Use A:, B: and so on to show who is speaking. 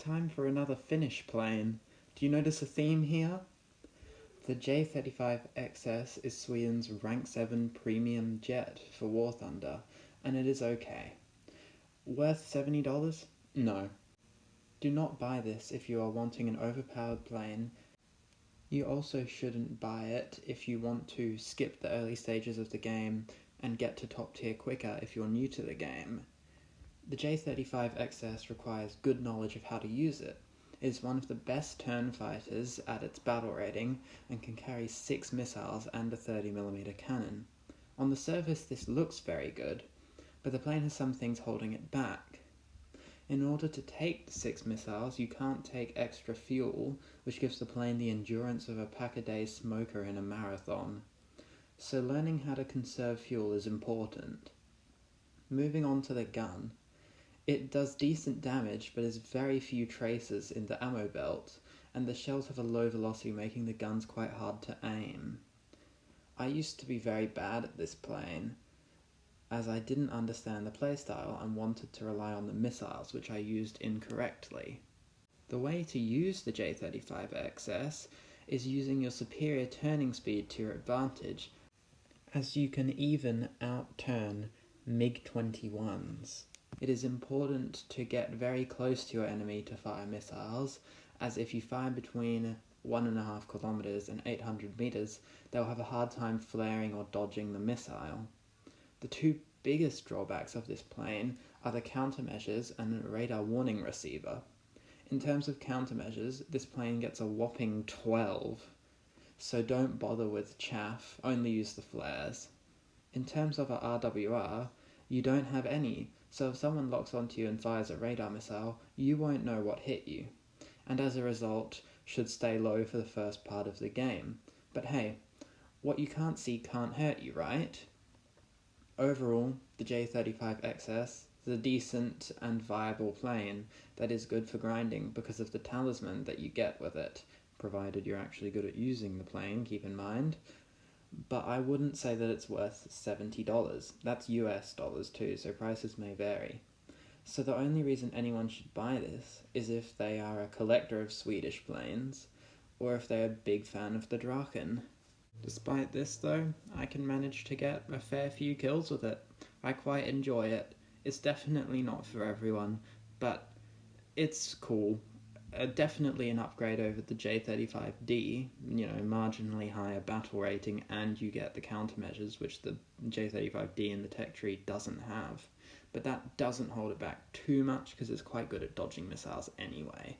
A: Time for another Finnish plane. Do you notice a theme here? The J35xs is Sweden's Rank 7 premium jet for War Thunder, and it is okay. Worth $70? No. Do not buy this if you are wanting an overpowered plane. You also shouldn't buy it if you want to skip the early stages of the game and get to top tier quicker if you're new to the game. The J35xs requires good knowledge of how to use it. It is one of the best turn fighters at its battle rating and can carry 6 missiles and a 30mm cannon. On the surface this looks very good, but the plane has some things holding it back. In order to take the 6 missiles, you can't take extra fuel, which gives the plane the endurance of a pack-a-day smoker in a marathon. So learning how to conserve fuel is important. Moving on to the gun. It does decent damage, but has very few traces in the ammo belt, and the shells have a low velocity, making the guns quite hard to aim. I used to be very bad at this plane, as I didn't understand the playstyle and wanted to rely on the missiles, which I used incorrectly. The way to use the J35xs is using your superior turning speed to your advantage, as you can even outturn MiG-21s. It is important to get very close to your enemy to fire missiles, as if you fire between 1.5 kilometers and 800 meters, they'll have a hard time flaring or dodging the missile. The two biggest drawbacks of this plane are the countermeasures and a radar warning receiver. In terms of countermeasures, this plane gets a whopping 12, so don't bother with chaff, only use the flares. In terms of a RWR, you don't have any, so if someone locks onto you and fires a radar missile, you won't know what hit you, and as a result, should stay low for the first part of the game. But hey, what you can't see can't hurt you, right? Overall, the J35xs is a decent and viable plane that is good for grinding because of the talisman that you get with it, provided you're actually good at using the plane, keep in mind. But I wouldn't say that it's worth $70. That's US dollars too, so prices may vary. So the only reason anyone should buy this is if they are a collector of Swedish planes, or if they're a big fan of the Draken. Despite this though, I can manage to get a fair few kills with it. I quite enjoy it. It's definitely not for everyone, but it's cool. Definitely an upgrade over the J35D, marginally higher battle rating, and you get the countermeasures, which the J35D in the tech tree doesn't have. But that doesn't hold it back too much, because it's quite good at dodging missiles anyway.